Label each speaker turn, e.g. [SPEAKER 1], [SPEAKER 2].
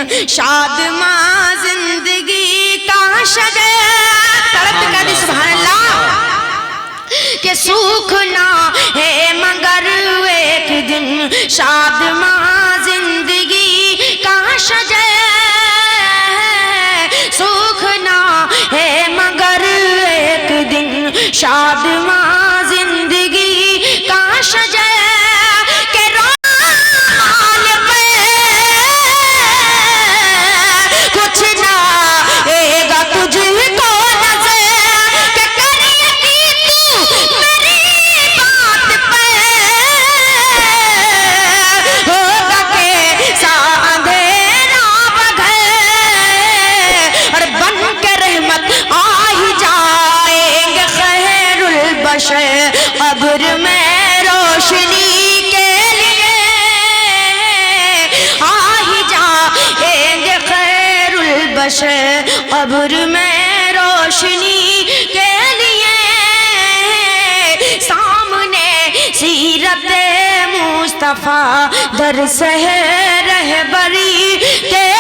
[SPEAKER 1] شادماں زندگی کا شجر تڑپ کر دی سبحان اللہ کہ سوکھنا ہے مگر ایک دن شادماں زندگی کا شجر سوکھنا ہے مگر ایک دن شادماں زندگی کا شجر قبر میں روشنی کے لیے آ ہی جائیں گے خیر البشر قبر میں روشنی کے لیے سامنے سیرت مصطفیٰ درس ہے رہبری کے